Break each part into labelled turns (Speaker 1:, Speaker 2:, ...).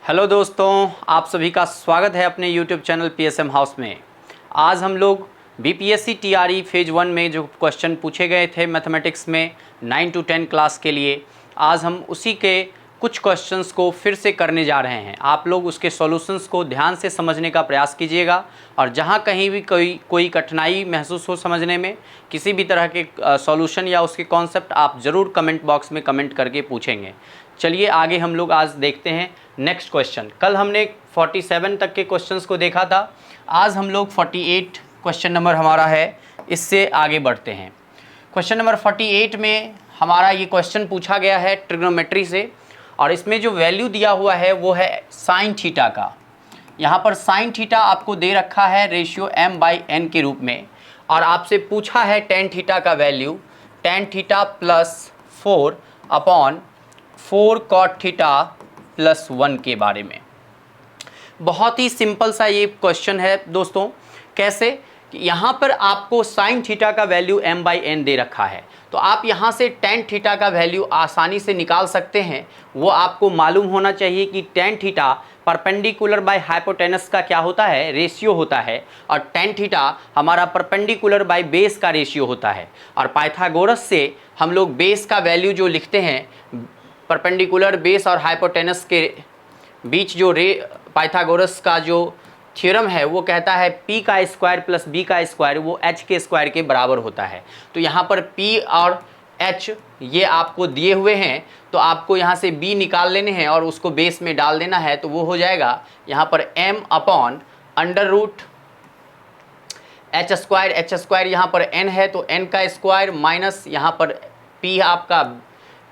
Speaker 1: Hello दोस्तों, आप सभी का स्वागत है अपने YouTube चैनल PSM हाउस में। आज हम लोग BPSC TRE फेज 1 में जो क्वेश्चन पूछे गए थे मैथमेटिक्स में 9 to 10 क्लास के लिए, आज हम उसी के कुछ क्वेश्चंस को फिर से करने जा रहे हैं। आप लोग उसके सॉल्यूशंस को ध्यान से समझने का प्रयास कीजिएगा और जहां कहीं भी कोई कठिनाई महसूस हो समझने में, किसी भी तरह के सॉल्यूशन या उसके कॉन्सेप्ट आप ज़रूर कमेंट बॉक्स में कमेंट करके पूछेंगे। चलिए आगे हम लोग आज देखते हैं नेक्स्ट क्वेश्चन। कल हमने 47 तक के क्वेश्चंस को देखा था, आज हम लोग 48 क्वेश्चन नंबर हमारा है, इससे आगे बढ़ते हैं। क्वेश्चन नंबर 48 में हमारा ये क्वेश्चन पूछा गया है ट्रिग्नोमेट्री से, और इसमें जो वैल्यू दिया हुआ है वो है साइन थीटा का। यहाँ पर साइन थीटा आपको दे रखा है रेशियो m/n के रूप में, और आपसे पूछा है टेन थीटा का value, tan theta plus 4/4 cot theta plus 1 के बारे में। बहुत ही सिंपल सा ये क्वेश्चन है दोस्तों। कैसे? यहाँ पर आपको साइन थीटा का वैल्यू m/n दे रखा है, तो आप यहाँ से टेन थीटा का वैल्यू आसानी से निकाल सकते हैं। वो आपको मालूम होना चाहिए कि tan theta perpendicular by hypotenuse का क्या होता है, रेशियो होता है, और टेन थीटा हमारा परपेंडिकुलर बाय बेस का रेशियो होता है। और पाइथागोरस से हम लोग बेस का वैल्यू जो लिखते हैं, परपेंडिकुलर बेस और हाइपोटेनस के बीच जो पाइथागोरस का जो थ्योरम है वो कहता है p का स्क्वायर प्लस b का स्क्वायर वो h के स्क्वायर के बराबर होता है। तो यहाँ पर p और h ये आपको दिए हुए हैं, तो आपको यहाँ से b निकाल लेने हैं और उसको बेस में डाल देना है। तो वो हो जाएगा यहाँ पर m/√h², h² यहाँ पर n है तो n का स्क्वायर माइनस यहाँ पर p आपका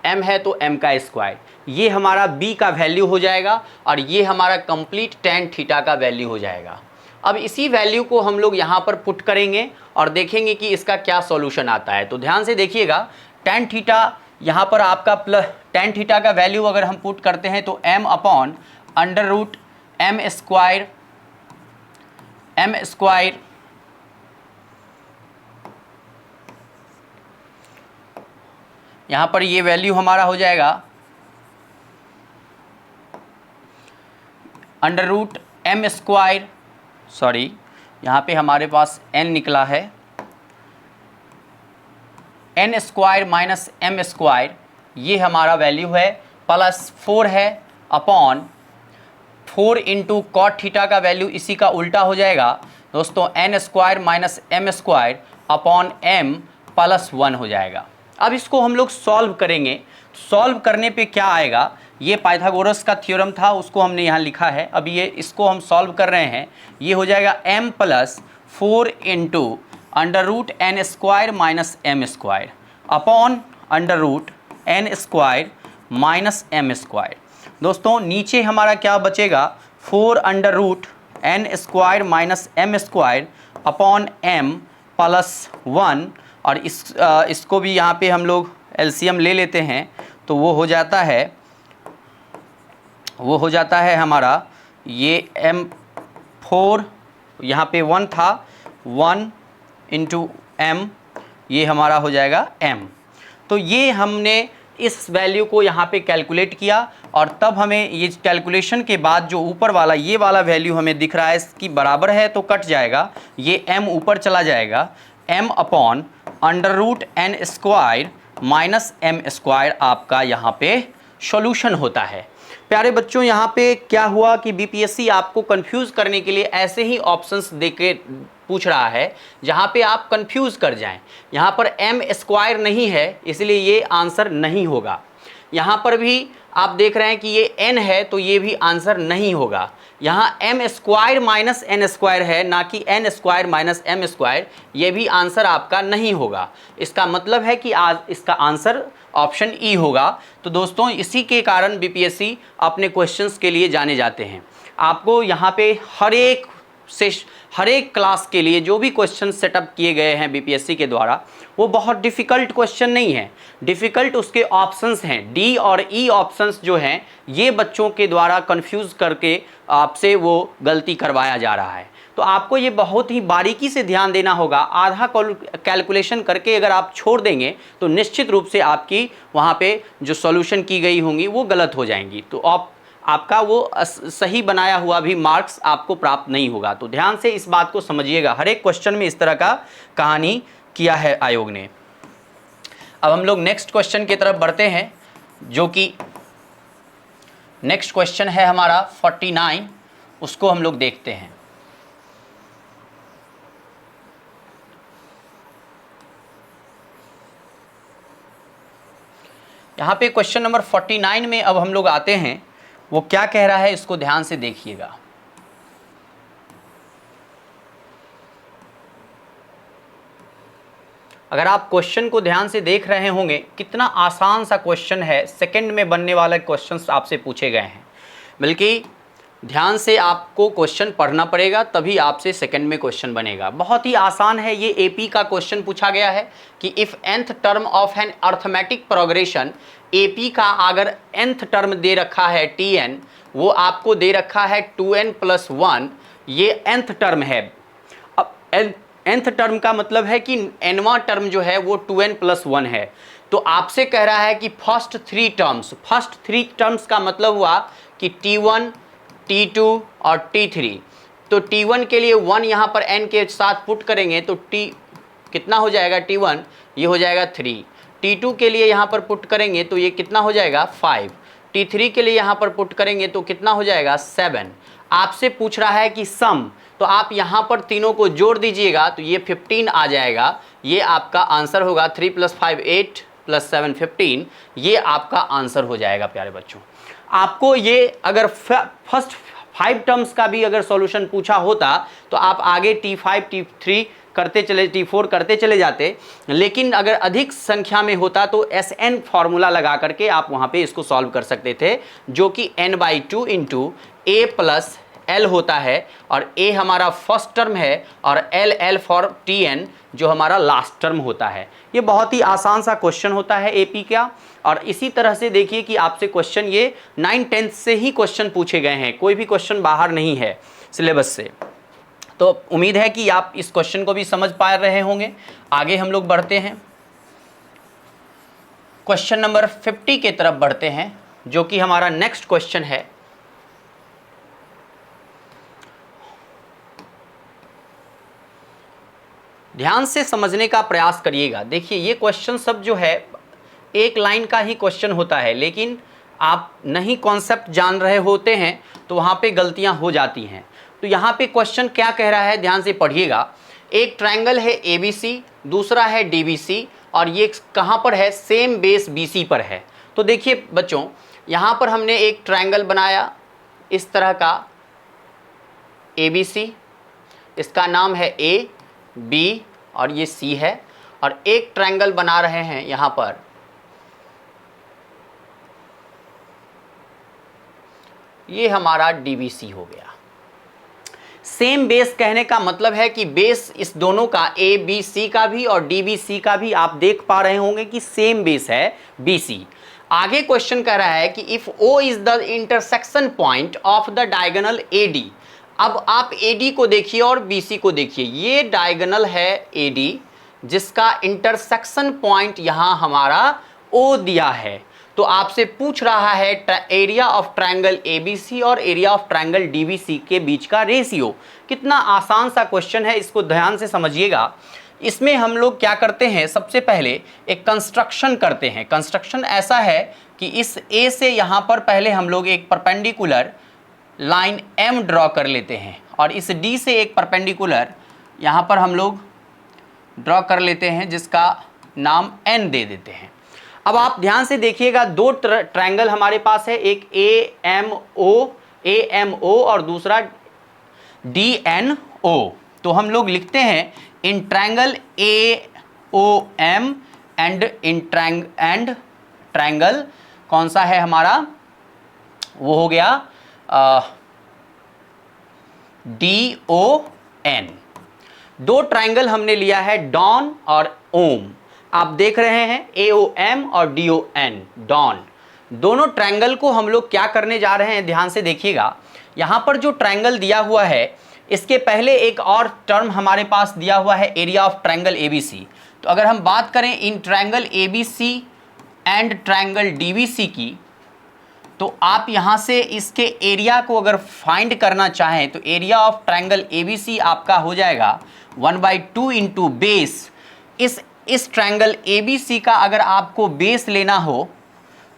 Speaker 1: m है तो m का स्क्वायर, ये हमारा b का वैल्यू हो जाएगा और ये हमारा कंप्लीट टेन थीटा का वैल्यू हो जाएगा। अब इसी वैल्यू को हम लोग यहाँ पर पुट करेंगे और देखेंगे कि इसका क्या सॉल्यूशन आता है। तो ध्यान से देखिएगा, टेन थीटा यहाँ पर आपका प्लस टेन थीटा का वैल्यू अगर हम पुट करते हैं तो m/m² यहाँ पर ये वैल्यू हमारा हो जाएगा √m², सॉरी यहाँ पे हमारे पास n निकला है, n² माइनस m², ये हमारा वैल्यू है, प्लस 4 है अपॉन 4 इंटू कॉट थीटा का वैल्यू इसी का उल्टा हो जाएगा दोस्तों, n² minus m² upon m plus 1 हो जाएगा। अब इसको हम लोग सॉल्व करेंगे। सॉल्व करने पे क्या आएगा, ये पाइथागोरस का थ्योरम था, उसको हमने यहाँ लिखा है। अब ये इसको हम सॉल्व कर रहे हैं, ये हो जाएगा m plus 4 into √n² minus m² upon √n² minus m²। दोस्तों नीचे हमारा क्या बचेगा, 4√n² minus m² upon m plus 1, और इसको भी यहाँ पे हम लोग एलसीएम ले लेते हैं तो वो हो जाता है हमारा ये m4, यहाँ पे 1 था, 1 इंटू m, ये हमारा हो जाएगा m। तो ये हमने इस वैल्यू को यहाँ पे कैलकुलेट किया, और तब हमें ये कैलकुलेशन के बाद जो ऊपर वाला ये वाला वैल्यू हमें दिख रहा है इसकी बराबर है तो कट जाएगा, ये m ऊपर चला जाएगा, m upon √n² minus m² आपका यहाँ पे सॉल्यूशन होता है। प्यारे बच्चों, यहाँ पे क्या हुआ कि बीपीएससी आपको कंफ्यूज करने के लिए ऐसे ही ऑप्शंस देके पूछ रहा है जहाँ पे आप कंफ्यूज कर जाएं। यहाँ पर m² नहीं है इसलिए ये आंसर नहीं होगा। यहाँ पर भी आप देख रहे हैं कि ये n है तो ये भी आंसर नहीं होगा। यहाँ m² माइनस n² है, ना कि n² माइनस m², ये भी आंसर आपका नहीं होगा। इसका मतलब है कि आज इसका आंसर ऑप्शन ई होगा। तो दोस्तों इसी के कारण बीपीएससी अपने क्वेश्चंस के लिए जाने जाते हैं। आपको यहाँ पे हर एक क्लास के लिए जो भी क्वेश्चन सेटअप किए गए हैं बीपीएससी के द्वारा, वो बहुत डिफ़िकल्ट क्वेश्चन नहीं है। डिफ़िकल्ट उसके ऑप्शंस हैं, डी और ई ऑप्शंस जो हैं, ये बच्चों के द्वारा कंफ्यूज करके आपसे वो गलती करवाया जा रहा है। तो आपको ये बहुत ही बारीकी से ध्यान देना होगा। आधा कैलकुलेशन करके अगर आप छोड़ देंगे तो निश्चित रूप से आपकी वहाँ पे जो सॉल्यूशन की गई होंगी वो गलत हो जाएंगी। तो आपका वो सही बनाया हुआ भी मार्क्स आपको प्राप्त नहीं होगा। तो ध्यान से इस बात को समझिएगा, हर एक क्वेश्चन में इस तरह का कहानी किया है आयोग ने। अब हम लोग नेक्स्ट क्वेश्चन की तरफ बढ़ते हैं, जो कि नेक्स्ट क्वेश्चन है हमारा 49, उसको हम लोग देखते हैं। यहाँ पे क्वेश्चन नंबर 49 में अब हम लोग आते हैं, वो क्या कह रहा है इसको ध्यान से देखिएगा। अगर आप क्वेश्चन को ध्यान से देख रहे होंगे, कितना आसान सा क्वेश्चन है, सेकंड में बनने वाला क्वेश्चंस आपसे पूछे गए हैं। बल्कि ध्यान से आपको क्वेश्चन पढ़ना पड़ेगा, तभी आपसे सेकंड में क्वेश्चन बनेगा। बहुत ही आसान है, ये एपी का क्वेश्चन पूछा गया है कि if nth term of an arithmetic progression, AP का अगर nth टर्म दे रखा है tn, वो आपको दे रखा है 2n + 1, ये nth टर्म है। अब nth टर्म का मतलब है कि nवां टर्म जो है वो 2n + 1 है। तो आपसे कह रहा है कि फर्स्ट थ्री टर्म्स का मतलब हुआ कि t1, t2 और t3। तो t1 के लिए 1 यहाँ पर n के साथ पुट करेंगे तो t कितना हो जाएगा, t1 ये हो जाएगा 3, t2 के लिए यहाँ पर पुट करेंगे तो ये कितना हो जाएगा 5, t3 के लिए यहाँ पर पुट करेंगे तो कितना हो जाएगा 7। आपसे पूछ रहा है कि सम, तो आप यहाँ पर तीनों को जोड़ दीजिएगा तो ये 15 आ जाएगा। ये आपका आंसर होगा, 3 + 5 8 + 7 15, ये आपका आंसर हो जाएगा प्यारे बच्चों। आपको ये अगर फर्स्ट 5 टर्म्स का भी अगर सॉल्यूशन पूछा होता तो आप आगे t5 t3 करते चले, t4 करते चले जाते, लेकिन अगर अधिक संख्या में होता तो SN फॉर्मूला लगा करके आप वहाँ पे इसको सॉल्व कर सकते थे, जो कि n/2 × a + l होता है, और a हमारा फर्स्ट टर्म है और l फॉर tn जो हमारा लास्ट टर्म होता है। ये बहुत ही आसान सा क्वेश्चन होता है एपी का। और इसी तरह से देखिए कि आपसे क्वेश्चन ये 9-10 से ही क्वेश्चन पूछे गए हैं, कोई भी क्वेश्चन बाहर नहीं है सिलेबस से। तो उम्मीद है कि आप इस क्वेश्चन को भी समझ पा रहे होंगे। आगे हम लोग बढ़ते हैं, क्वेश्चन नंबर 50 की तरफ बढ़ते हैं, जो कि हमारा नेक्स्ट क्वेश्चन है। ध्यान से समझने का प्रयास करिएगा। देखिए ये क्वेश्चन सब जो है एक लाइन का ही क्वेश्चन होता है, लेकिन आप नहीं कॉन्सेप्ट जान रहे होते हैं तो वहाँ पे गलतियाँ हो जाती हैं। तो यहाँ पे क्वेश्चन क्या कह रहा है, ध्यान से पढ़िएगा। एक ट्रायंगल है ABC, दूसरा है DBC, और ये कहाँ पर है, सेम बेस BC पर है। तो देखिए बच्चों, यहाँ पर हमने एक ट्रायंगल बनाया इस तरह का ABC, इसका नाम है A, B और ये C है, और एक ट्रायंगल बना रहे हैं यहाँ पर, ये हमारा DBC हो गया। सेम बेस कहने का मतलब है कि बेस इस दोनों का ABC का भी और DBC का भी आप देख पा रहे होंगे कि सेम बेस है BC। आगे क्वेश्चन कह रहा है कि if O is the intersection point of the diagonal AD। अब आप AD को देखिए और BC को देखिए, ये डायगोनल है AD जिसका इंटरसेक्शन पॉइंट यहाँ हमारा O दिया है। तो आपसे पूछ रहा है एरिया ऑफ ट्रायंगल ABC और एरिया ऑफ ट्रायंगल DBC के बीच का रेशियो। कितना आसान सा क्वेश्चन है, इसको ध्यान से समझिएगा। इसमें हम लोग क्या करते हैं, सबसे पहले एक कंस्ट्रक्शन करते हैं। कंस्ट्रक्शन ऐसा है कि इस A से यहाँ पर पहले हम लोग एक परपेंडिकुलर लाइन M ड्रॉ कर लेते हैं, और इस D से एक परपेंडिकुलर यहाँ पर हम लोग ड्रॉ कर लेते हैं जिसका नाम N दे देते हैं। अब आप ध्यान से देखिएगा, दो ट्रायंगल हमारे पास है, एक AMO और दूसरा DNO। तो हम लोग लिखते हैं in triangle AOM and triangle कौन सा है हमारा, वो हो गया DON। दो ट्रायंगल हमने लिया है डॉन और ओम। आप देख रहे हैं AOM और DON, डॉन। दोनों ट्रायंगल को हम लोग क्या करने जा रहे हैं, ध्यान से देखिएगा। यहाँ पर जो ट्रायंगल दिया हुआ है, इसके पहले एक और टर्म हमारे पास दिया हुआ है एरिया ऑफ ट्रायंगल ABC। तो अगर हम बात करें in triangle ABC and triangle DBC की, तो आप यहाँ से इसके एरिया को अगर फाइंड करना चाहें तो एरिया ऑफ ट्रायंगल ABC आपका हो जाएगा 1/2 इंटू बेस। इस ट्रायंगल ABC का अगर आपको बेस लेना हो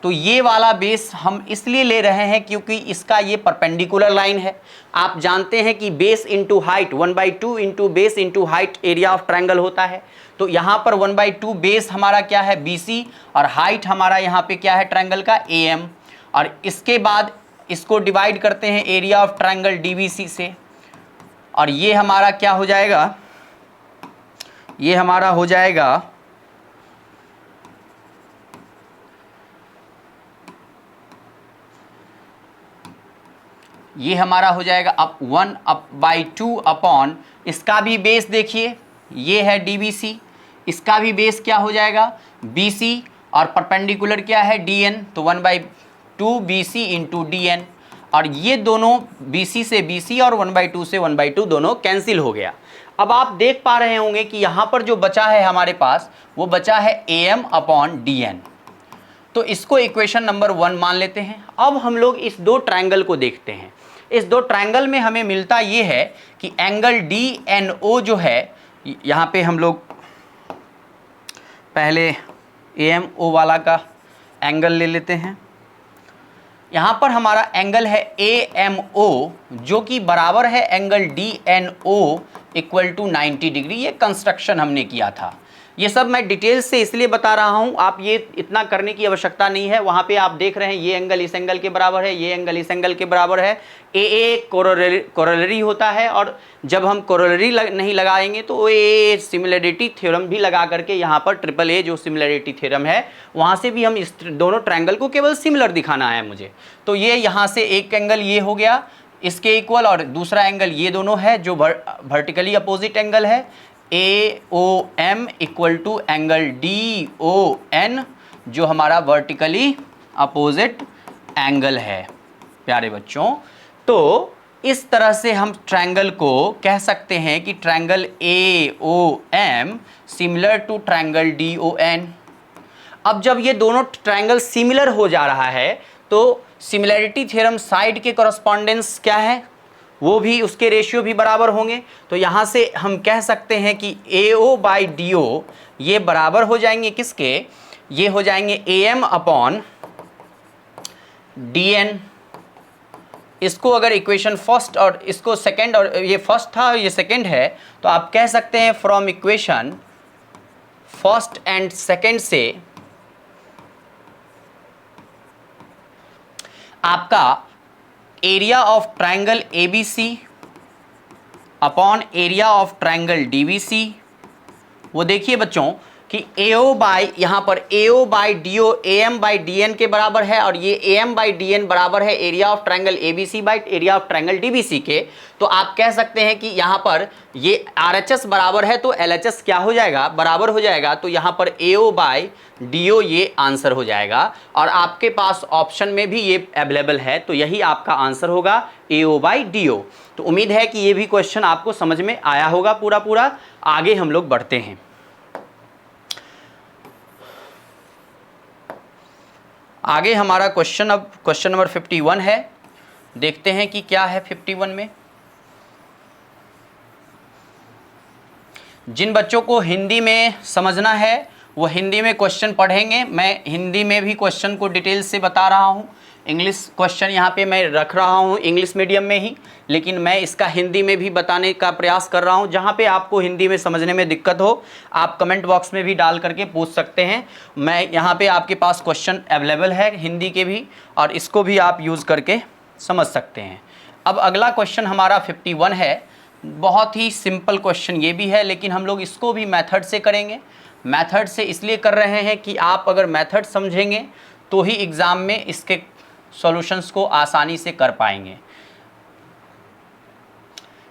Speaker 1: तो ये वाला बेस हम इसलिए ले रहे हैं क्योंकि इसका ये परपेंडिकुलर लाइन है। आप जानते हैं कि base into height 1/2 into base into height area of triangle होता है। तो यहाँ पर 1/2 बेस हमारा क्या है BC और हाइट हमारा यहाँ पे क्या है ट्रायंगल का AM, और इसके बाद इसको डिवाइड करते हैं एरिया ऑफ ट्रायंगल DBC से, और ये हमारा क्या हो जाएगा, ये हमारा हो जाएगा अब 1/2 अपॉन इसका भी बेस देखिए ये है DBC, इसका भी बेस क्या हो जाएगा BC और परपेंडिकुलर क्या है DN, तो 1/2 BC इंटू DN, और ये दोनों BC से BC और 1/2 से 1/2 दोनों कैंसिल हो गया। अब आप देख पा रहे होंगे कि यहाँ पर जो बचा है हमारे पास वो बचा है AM अपॉन DN, तो इसको इक्वेशन नंबर 1 मान लेते हैं। अब हम लोग इस दो ट्रायंगल को देखते हैं। इस दो ट्रायंगल में हमें मिलता ये है कि एंगल DNO जो है, यहाँ पे हम लोग पहले AMO वाला का एंगल ले लेते हैं। यहाँ पर हमारा एंगल है AMO जो कि बराबर है angle DNO equal to 90 degree. ये कंस्ट्रक्शन हमने किया था, ये सब मैं डिटेल से इसलिए बता रहा हूँ, आप ये इतना करने की आवश्यकता नहीं है। वहाँ पे आप देख रहे हैं ये एंगल इस एंगल के बराबर है, ये एंगल इस एंगल के बराबर है। AA कोरोलरी होता है, और जब हम कोरोलरी नहीं लगाएंगे तो AA सिमिलरिटी थ्योरम भी लगा करके यहाँ पर AAA जो सिमिलरिटी थ्योरम है वहाँ से भी हम इस दोनों ट्रायंगल को केवल सिमिलर दिखाना है मुझे। तो ये यहाँ से एक एंगल ये हो गया इसके इक्वल, और दूसरा एंगल ये दोनों है जो वर्टिकली अपोजिट एंगल है AOM equal to angle DON जो हमारा वर्टिकली अपोजिट एंगल है। प्यारे बच्चों, तो इस तरह से हम ट्रायंगल को कह सकते हैं कि triangle AOM similar to triangle DON। अब जब ये दोनों ट्रायंगल सिमिलर हो जा रहा है तो सिमिलरिटी थ्योरम साइड के कॉरस्पॉन्डेंस क्या है, वो भी उसके रेशियो भी बराबर होंगे। तो यहाँ से हम कह सकते हैं कि AO/DO ये बराबर हो जाएंगे किसके, ये हो जाएंगे AM अपॉन DN। इसको अगर इक्वेशन फर्स्ट और इसको सेकंड, और ये फर्स्ट था ये सेकंड है, तो आप कह सकते हैं from equation first and second से आपका area of triangle ABC upon area of triangle DBC, वो देखिए बच्चों कि यहाँ पर AO/DO AM/DN के बराबर है, और ये AM/DN बराबर है area of triangle ABC by area of triangle DBC के। तो आप कह सकते हैं कि यहाँ पर ये RHS बराबर है तो LHS क्या हो जाएगा, बराबर हो जाएगा। तो यहाँ पर AO/DO ये आंसर हो जाएगा, और आपके पास ऑप्शन में भी ये अवेलेबल है, तो यही आपका आंसर होगा AO/DO। तो उम्मीद है कि ये भी क्वेश्चन आपको समझ में आया होगा पूरा। आगे हम लोग बढ़ते हैं। आगे हमारा क्वेश्चन अब क्वेश्चन नंबर 51 है। देखते हैं कि क्या है 51 में। जिन बच्चों को हिंदी में समझना है वो हिंदी में क्वेश्चन पढ़ेंगे। मैं हिंदी में भी क्वेश्चन को डिटेल से बता रहा हूँ। इंग्लिश क्वेश्चन यहाँ पे मैं रख रहा हूँ इंग्लिश मीडियम में ही, लेकिन मैं इसका हिंदी में भी बताने का प्रयास कर रहा हूँ। जहाँ पे आपको हिंदी में समझने में दिक्कत हो आप कमेंट बॉक्स में भी डाल करके पूछ सकते हैं। मैं यहाँ पे आपके पास क्वेश्चन अवेलेबल है हिंदी के भी, और इसको भी आप यूज़ करके समझ सकते हैं। अब अगला क्वेश्चन हमारा 51 है। बहुत ही सिंपल क्वेश्चन ये भी है, लेकिन हम लोग इसको भी मेथड से करेंगे। मेथड से इसलिए कर रहे हैं कि आप अगर मेथड समझेंगे तो ही एग्ज़ाम में इसके सॉल्यूशंस को आसानी से कर पाएंगे,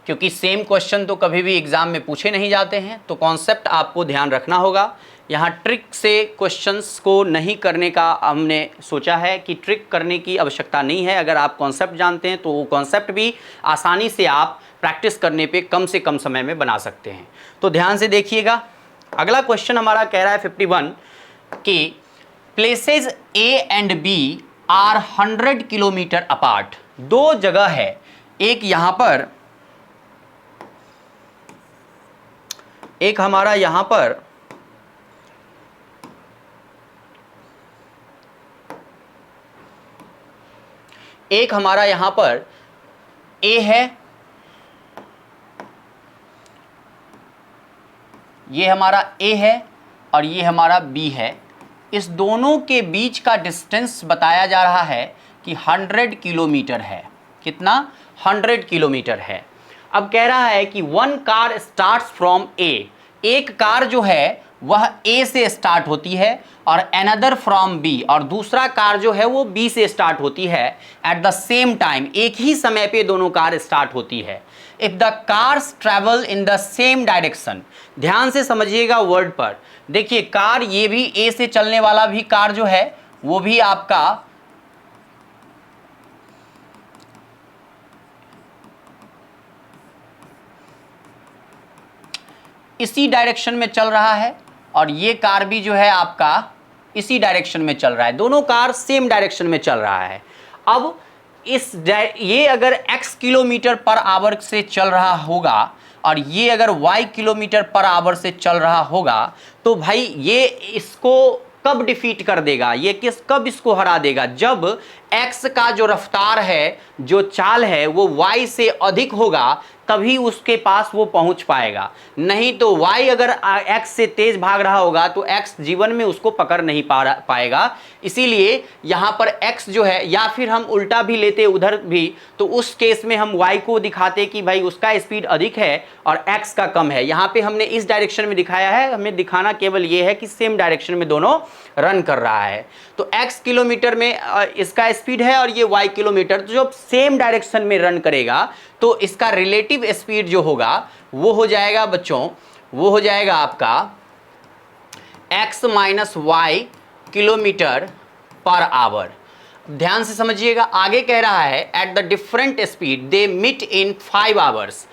Speaker 1: क्योंकि सेम क्वेश्चन तो कभी भी एग्ज़ाम में पूछे नहीं जाते हैं। तो कॉन्सेप्ट आपको ध्यान रखना होगा। यहाँ ट्रिक से क्वेश्चंस को नहीं करने का हमने सोचा है कि ट्रिक करने की आवश्यकता नहीं है। अगर आप कॉन्सेप्ट जानते हैं तो वो कॉन्सेप्ट भी आसानी से आप प्रैक्टिस करने पे कम से कम समय में बना सकते हैं। तो ध्यान से देखिएगा। अगला क्वेश्चन हमारा कह रहा है 51 कि places A and B are 100 kilometer apart. दो जगह है, एक यहां पर, एक हमारा यहां पर, एक हमारा यहां पर ए है, ये हमारा ए है और ये हमारा बी है। इस दोनों के बीच का डिस्टेंस बताया जा रहा है कि 100 किलोमीटर है। कितना? 100 किलोमीटर है। अब कह रहा है कि वन कार स्टार्ट्स फ्रॉम ए, एक कार जो है वह ए से स्टार्ट होती है और अनदर फ्रॉम बी, और दूसरा कार जो है वो बी से स्टार्ट होती है एट द सेम टाइम, एक ही समय पे दोनों कार स्टार्ट होती है। If the cars travel in the same direction, ध्यान से समझिएगा वर्ड पर, देखिए कार ये भी ए से चलने वाला भी कार जो है वो भी आपका इसी डायरेक्शन में चल रहा है और ये कार भी जो है आपका इसी डायरेक्शन में चल रहा है, दोनों कार सेम डायरेक्शन में चल रहा है। अब ये अगर x किलोमीटर पर आवर से चल रहा होगा और ये अगर y किलोमीटर पर आवर से चल रहा होगा, तो भाई ये इसको कब डिफीट कर देगा, ये कब इसको हरा देगा? जब x का जो रफ्तार है, जो चाल है, वो y से अधिक होगा, तभी उसके पास वो पहुंच पाएगा। नहीं तो y अगर x से तेज भाग रहा होगा तो x जीवन में उसको पकड़ नहीं पाएगा। इसीलिए यहां पर x जो है, या फिर हम उल्टा भी लेते उधर भी, तो उस केस में हम y को दिखाते कि भाई उसका स्पीड अधिक है और x का कम है। यहां पे हमने इस डायरेक्शन में दिखाया है, हमें दिखाना केवल ये है कि सेम डायरेक्शन में दोनों रन कर रहा है। तो x किलोमीटर में इसका स्पीड है और ये y किलोमीटर, तो जब सेम डायरेक्शन में रन करेगा तो इसका रिलेटिव स्पीड जो होगा वो हो जाएगा बच्चों, वो हो जाएगा आपका x minus y kilometer per hour. ध्यान से समझिएगा, आगे कह रहा है at the different speed they meet in 5 hours.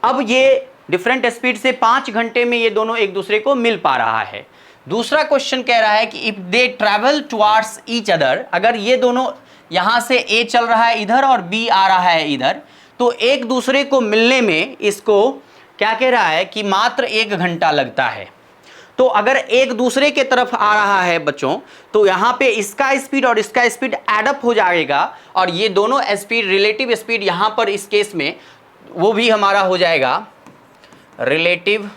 Speaker 1: अब ये डिफरेंट स्पीड से 5 घंटे में ये दोनों एक दूसरे को मिल पा रहा है। दूसरा क्वेश्चन कह रहा है कि if they travel towards each other, अगर ये दोनों यहां से ए चल रहा है इधर और बी आ रहा है इधर, तो एक दूसरे को मिलने में इसको क्या कह रहा है कि मात्र 1 घंटा लगता है। तो अगर एक दूसरे के तरफ आ रहा है बच्चों, तो यहां पे इसका स्पीड और इसका स्पीड एडअप हो जाएगा और ये दोनों स्पीड, रिलेटिव स्पीड यहां पर इस केस में वो भी हमारा हो जाएगा relative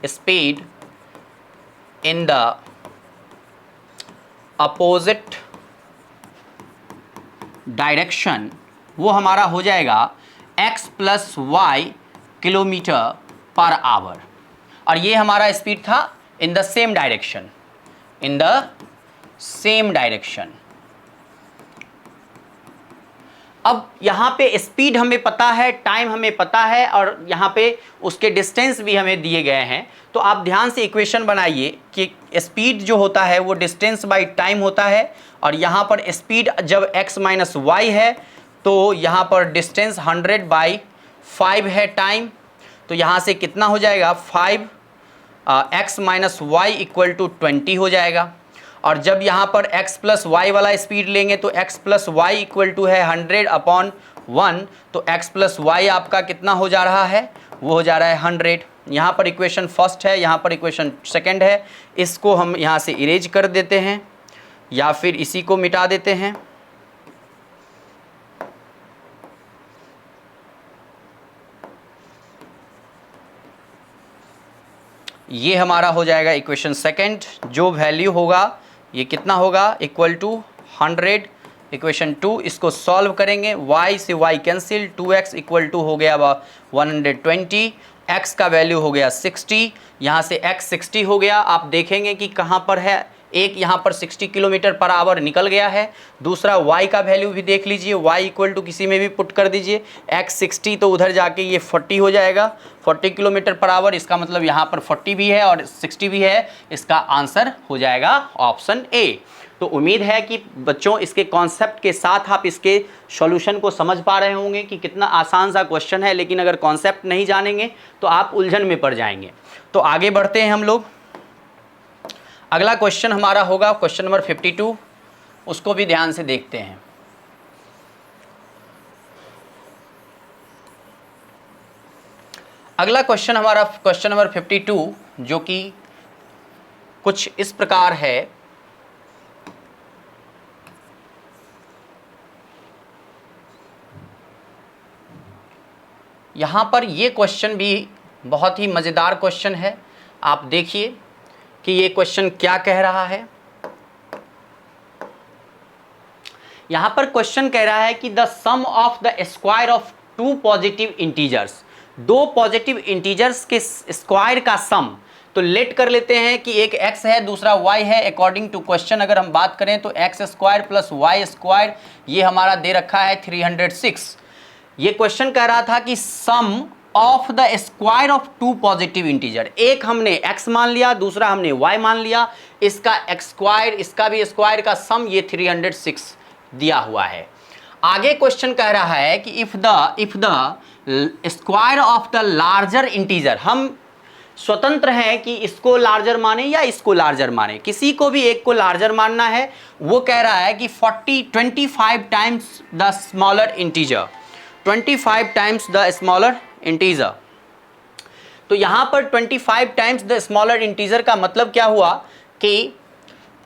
Speaker 1: speed in the opposite direction, वो हमारा हो जाएगा x plus y kilometer per hour, और ये हमारा स्पीड था in the same direction, in the same direction. अब यहाँ पे स्पीड हमें पता है, टाइम हमें पता है और यहाँ पे उसके डिस्टेंस भी हमें दिए गए हैं। तो आप ध्यान से इक्वेशन बनाइए कि स्पीड जो होता है वो डिस्टेंस बाई टाइम होता है, और यहाँ पर स्पीड जब x माइनस वाई है तो यहाँ पर डिस्टेंस 100/5 है टाइम। तो यहाँ से कितना हो जाएगा 5 x minus y equal to 20 हो जाएगा। और जब यहाँ पर x प्लस वाई वाला स्पीड लेंगे तो x plus y equal to है 100/1, तो x प्लस वाई आपका कितना हो जा रहा है, वो हो जा रहा है 100। यहाँ पर इक्वेशन फर्स्ट है, यहाँ पर इक्वेशन सेकंड है, इसको हम यहाँ से इरेज कर देते हैं या फिर इसी को मिटा देते हैं। ये हमारा हो जाएगा इक्वेशन सेकंड, जो वैल्यू होगा ये कितना होगा, इक्वल टू 100। इक्वेशन 2 इसको सॉल्व करेंगे, y से y cancel, 2x equal to हो गया 120, x का वैल्यू हो गया 60, यहाँ से x 60 हो गया। आप देखेंगे कि कहाँ पर है, एक यहाँ पर 60 किलोमीटर पर आवर निकल गया है, दूसरा y का वैल्यू भी देख लीजिए, y इक्वल टू किसी में भी पुट कर दीजिए, x 60 तो उधर जाके ये 40 हो जाएगा, 40 किलोमीटर पर आवर, इसका मतलब यहाँ पर 40 भी है और 60 भी है, इसका आंसर हो जाएगा ऑप्शन ए। तो उम्मीद है कि बच्चों इसके कॉन्सेप्ट के साथ आप इसके सॉल्यूशन को समझ पा रहे होंगे कि कितना आसान सा क्वेश्चन है, लेकिन अगर कॉन्सेप्ट नहीं जानेंगे तो आप उलझन में पड़ जाएंगे। तो आगे बढ़ते हैं हम लोग। अगला क्वेश्चन हमारा होगा क्वेश्चन नंबर 52। उसको भी ध्यान से देखते हैं। अगला क्वेश्चन हमारा क्वेश्चन नंबर 52, जो कि कुछ इस प्रकार है। यहाँ पर ये क्वेश्चन भी बहुत ही मज़ेदार क्वेश्चन है। आप देखिए कि ये क्वेश्चन क्या कह रहा है। यहाँ पर क्वेश्चन कह रहा है कि the sum of the square of two positive integers, दो पॉजिटिव इंटीजर्स के स्क्वायर का सम। तो लेट कर लेते हैं कि एक x है दूसरा y है। अकॉर्डिंग टू क्वेश्चन अगर हम बात करें तो x square plus y square ये हमारा दे रखा है 306। ये क्वेश्चन कह रहा था कि sum of the square of two positive integer, एक हमने x मान लिया दूसरा हमने y मान लिया, इसका x स्क्वायर इसका भी स्क्वायर का सम ये 306 दिया हुआ है। आगे क्वेश्चन कह रहा है कि if the square of the larger integer, हम स्वतंत्र हैं कि इसको लार्जर माने या इसको लार्जर माने, किसी को भी एक को लार्जर मानना है। वो कह रहा है कि 25 times the smaller integer, 25 times the smaller integer. तो यहां पर 25 टाइम्स द स्मॉलर इंटीजर का मतलब क्या हुआ कि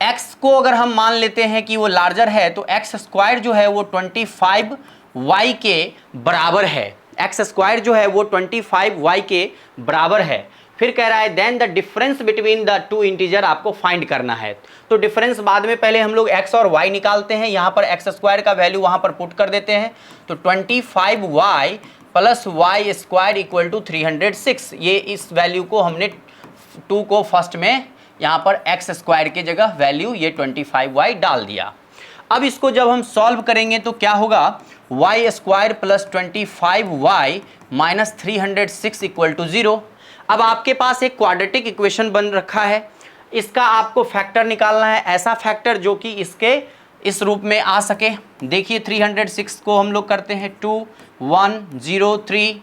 Speaker 1: x को अगर हम मान लेते हैं कि वो लार्जर है तो x स्क्वायर जो है वो 25y के बराबर है। x स्क्वायर जो है वो 25y के बराबर है। फिर कह रहा है then the difference between the two integer आपको फाइंड करना है। तो डिफरेंस बाद में, पहले हम लोग x और y निकालते हैं। यहाँ पर x स्क्वायर का वैल्यू वहाँ पर पुट कर देते हैं। तो 25y plus y square equal to 306। ये इस वैल्यू को हमने 2 को फर्स्ट में यहाँ पर x स्क्वायर की जगह वैल्यू ये 25y डाल दिया। अब इसको जब हम सॉल्व करेंगे तो क्या होगा, y square plus 25y minus 306 equal to 0। अब आपके पास एक क्वाड्रेटिक इक्वेशन बन रखा है, इसका आपको फैक्टर निकालना है, ऐसा फैक्टर जो कि इसके इस रूप में आ सके। देखिए 306 को हम लोग करते हैं 2 1 0 3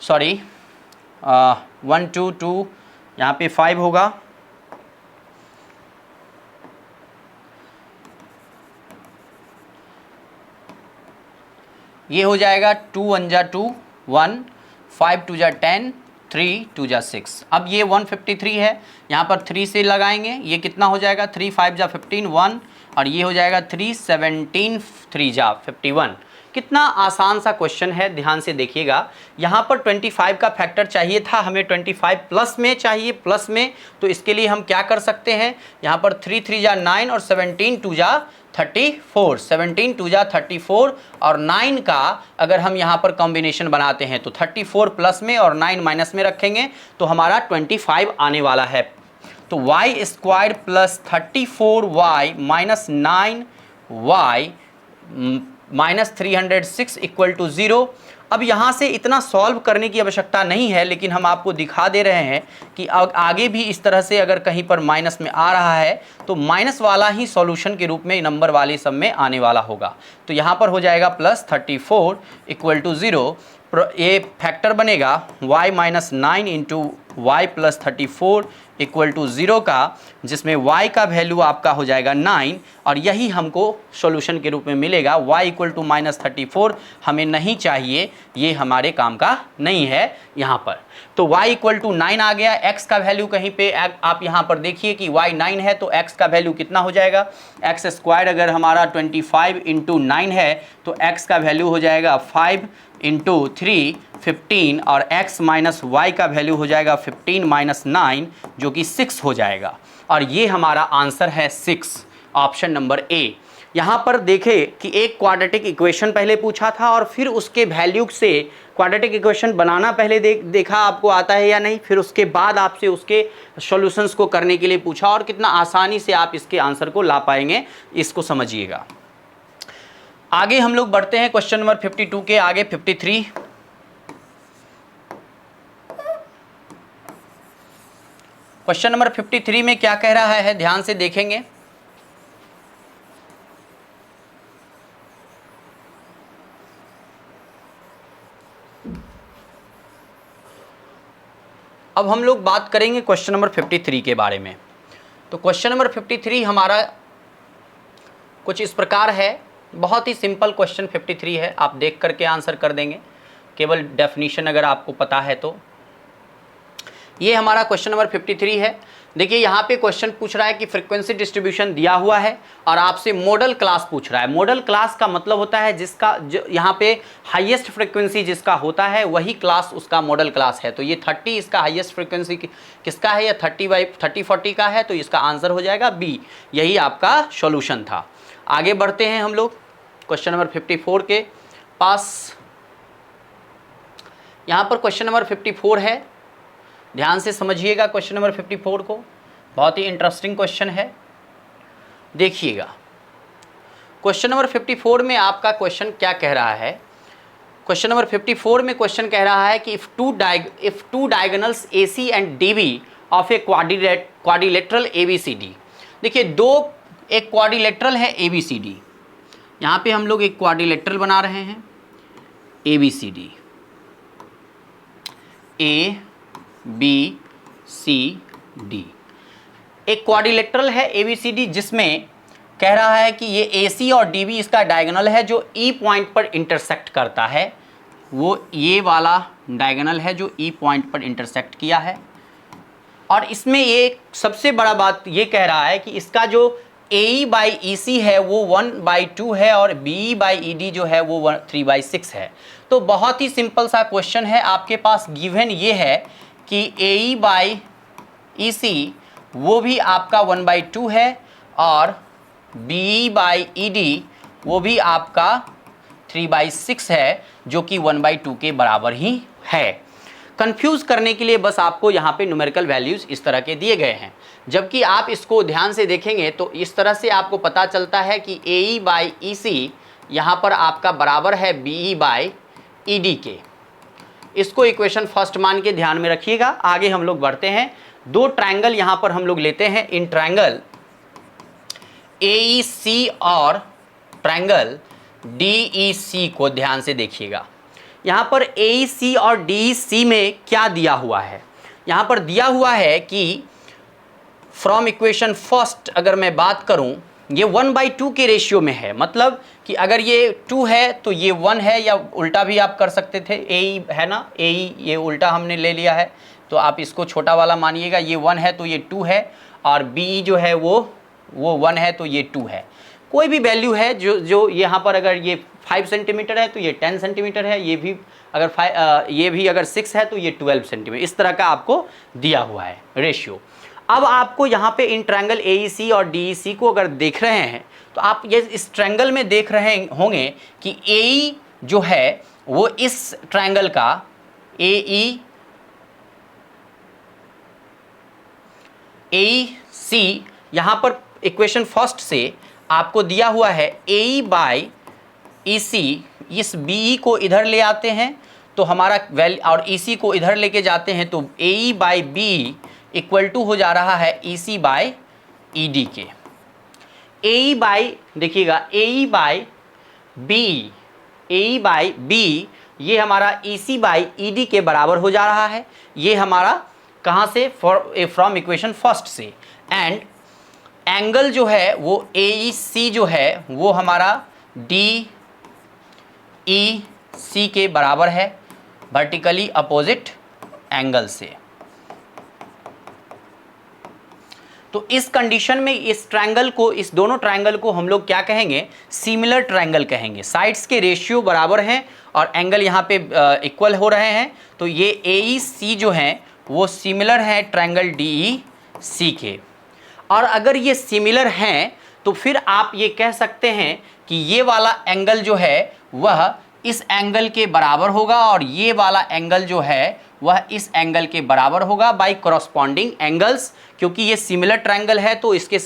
Speaker 1: सॉरी 1 2 2, यहाँ पे 5 होगा। ये हो जाएगा 2 1 जा 2 1 5 2 जा 10 3 2 जा 6। अब ये 153 है, यहाँ पर 3 से लगाएंगे, ये कितना हो जाएगा 3 5 जा 15 1, और ये हो जाएगा 3 17 3 जा 51। कितना आसान सा क्वेश्चन है, ध्यान से देखिएगा। यहाँ पर 25 का फैक्टर चाहिए था हमें, 25 प्लस में चाहिए, प्लस में। तो इसके लिए हम क्या कर सकते हैं, यहाँ पर 3 3 जा 9 और 17 2 जा 34, 17 2 जा 34 और 9 का अगर हम यहाँ पर कॉम्बिनेशन बनाते हैं तो 34 प्लस में और 9 माइनस में रखेंगे तो हमारा 25 आने वाला है। तो y square plus 34y minus 9y minus 306 equal to 0। अब यहाँ से इतना सॉल्व करने की आवश्यकता नहीं है, लेकिन हम आपको दिखा दे रहे हैं कि आगे भी इस तरह से अगर कहीं पर माइनस में आ रहा है तो माइनस वाला ही सॉल्यूशन के रूप में नंबर वाले सब में आने वाला होगा। तो यहाँ पर हो जाएगा प्लस 34 इक्वल टू 0। ये फैक्टर बनेगा y minus 9 into y plus 34 equal to 0 का, जिसमें y का वैल्यू आपका हो जाएगा 9 और यही हमको सॉल्यूशन के रूप में मिलेगा। y इक्वल टू माइनस 34 हमें नहीं चाहिए, ये हमारे काम का नहीं है यहाँ पर। तो y इक्वल टू 9 आ गया। x का वैल्यू कहीं पे आप यहाँ पर देखिए कि y 9 है तो x का वैल्यू कितना हो जाएगा, x स्क्वायर अगर हमारा 25 इंटू 9 है तो x का वैल्यू हो जाएगा 5 इंटू 3 15 और x माइनस वाई का वैल्यू हो जाएगा 15 माइनस 9 जो कि 6 हो जाएगा। और ये हमारा आंसर है 6, ऑप्शन नंबर ए। यहाँ पर देखें कि एक क्वाड्रेटिक इक्वेशन पहले पूछा था और फिर उसके वैल्यू से क्वाड्रेटिक इक्वेशन बनाना पहले देखा आपको आता है या नहीं, फिर उसके बाद आपसे उसके सॉल्यूशंस को करने के लिए पूछा और कितना आसानी से आप इसके आंसर को ला पाएंगे, इसको समझिएगा। आगे हम लोग बढ़ते हैं क्वेश्चन नंबर 52 के आगे 53। क्वेश्चन नंबर 53 में क्या कह रहा है, ध्यान से देखेंगे। अब हम लोग बात करेंगे क्वेश्चन नंबर 53 के बारे में। तो क्वेश्चन नंबर 53 हमारा कुछ इस प्रकार है, बहुत ही सिंपल क्वेश्चन 53 है, आप देख करके आंसर कर देंगे, केवल डेफिनेशन अगर आपको पता है तो। ये हमारा क्वेश्चन नंबर 53 है। देखिए यहाँ पे क्वेश्चन पूछ रहा है कि फ्रीक्वेंसी डिस्ट्रीब्यूशन दिया हुआ है और आपसे मॉडल क्लास पूछ रहा है। मॉडल क्लास का मतलब होता है जिसका यहाँ पे हाईएस्ट फ्रीक्वेंसी जिसका होता है वही क्लास उसका मॉडल क्लास है। तो ये 30 इसका हाईएस्ट फ्रीक्वेंसी किसका है, या 30/30/40 का है, तो इसका आंसर हो जाएगा बी। यही आपका सॉल्यूशन था। आगे बढ़ते हैं हम लोग क्वेश्चन नंबर 54 के पास। यहाँ पर क्वेश्चन नंबर 54 है, ध्यान से समझिएगा क्वेश्चन नंबर 54 को, बहुत ही इंटरेस्टिंग क्वेश्चन है। देखिएगा क्वेश्चन नंबर 54 में आपका क्वेश्चन क्या कह रहा है। क्वेश्चन नंबर 54 में क्वेश्चन कह रहा है कि if two diagonals AC and DB of a quadrilateral ABCD। देखिए एक क्वाड्रिलेटरल है ABCD, यहाँ पे हम लोग एक क्वाड्रिलेटरल बना रहे हैं ABCD, ABCD एक क्वाड्रिलेटरल है ABCD जिसमें कह रहा है कि ये AC और DB इसका डायगोनल है जो E पॉइंट पर इंटरसेक्ट करता है। वो ये वाला डायगोनल है जो E पॉइंट पर इंटरसेक्ट किया है। और इसमें ये सबसे बड़ा बात ये कह रहा है कि इसका जो AE/EC है वो 1/2 है और BE/ED जो है वो 3/6 है। तो बहुत ही सिंपल सा क्वेश्चन है, आपके पास गिवन ये है कि AE/EC वो भी आपका 1/2 है और BE/ED वो भी आपका 3/6 है, जो कि 1/2 के बराबर ही है। कंफ्यूज करने के लिए बस आपको यहाँ पे न्यूमेरिकल वैल्यूज़ इस तरह के दिए गए हैं, जबकि आप इसको ध्यान से देखेंगे तो इस तरह से आपको पता चलता है कि AE/EC यहाँ पर आपका बराबर है BE/ED के। इसको इक्वेशन फर्स्ट मान के ध्यान में रखिएगा। आगे हम लोग बढ़ते हैं। दो ट्रायंगल यहाँ पर हम लोग लेते हैं, इन ट्रायंगल AEC और ट्रायंगल DEC को ध्यान से देखिएगा। यहाँ पर AEC और DEC में क्या दिया हुआ है, यहाँ पर दिया हुआ है कि फ्रॉम इक्वेशन फर्स्ट अगर मैं बात करूँ ये 1/2 के रेशियो में है, मतलब कि अगर ये 2 है तो ये 1 है, या उल्टा भी आप कर सकते थे। AE है ना, AE ये उल्टा हमने ले लिया है तो आप इसको छोटा वाला मानिएगा, ये 1 है तो ये 2 है, और BE जो है वो 1 है तो ये 2 है। कोई भी वैल्यू है जो यहाँ पर अगर ये 5 सेंटीमीटर है तो ये 10 सेंटीमीटर है, ये भी अगर 6 है तो ये 12 सेंटीमीटर, इस तरह का आपको दिया हुआ है रेशियो। अब आपको यहाँ पे इन ट्रायंगल AEC और DEC को अगर देख रहे हैं तो आप ये इस ट्रायंगल में देख रहे होंगे कि AE जो है वो इस ट्रायंगल का AEC यहाँ पर इक्वेशन फर्स्ट से आपको दिया हुआ है AE/EC, इस BE को इधर ले आते हैं तो हमारा और EC को इधर लेके जाते हैं तो AE/BE इक्वल टू हो जा रहा है EC/ED के। देखिएगा AE/BE ये हमारा EC/ED के बराबर हो जा रहा है। ये हमारा कहाँ से, फ्रॉम इक्वेशन फर्स्ट से। एंड एंगल जो है वो AEC जो है वो हमारा DEC के बराबर है, वर्टिकली अपोजिट एंगल से। तो इस कंडीशन में इस ट्रायंगल को, इस दोनों ट्रायंगल को हम लोग क्या कहेंगे, सिमिलर ट्रायंगल कहेंगे। साइड्स के रेशियो बराबर हैं और एंगल यहाँ पे इक्वल हो रहे हैं, तो ये AEC जो हैं वो सिमिलर है ट्रायंगल DEC के। और अगर ये सिमिलर हैं तो फिर आप ये कह सकते हैं कि ये वाला एंगल जो है वह इस एंगल के बराबर होगा और ये वाला एंगल जो है वह इस एंगल के बराबर होगा बाय कॉरस्पॉन्डिंग एंगल्स। क्योंकि ये सिमिलर ट्रायंगल है तो इसके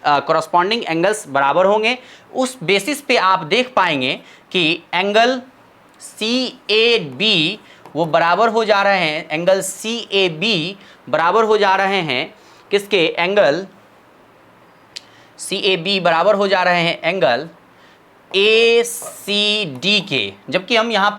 Speaker 1: कॉरस्पॉन्डिंग एंगल्स बराबर होंगे। उस बेसिस पे आप देख पाएंगे कि एंगल CAB वो बराबर हो जा रहे हैं, एंगल CAB बराबर हो जा रहे हैं किसके, एंगल CAB बराबर हो जा रहे हैं एंगल ACD के। जबकि हम यहाँ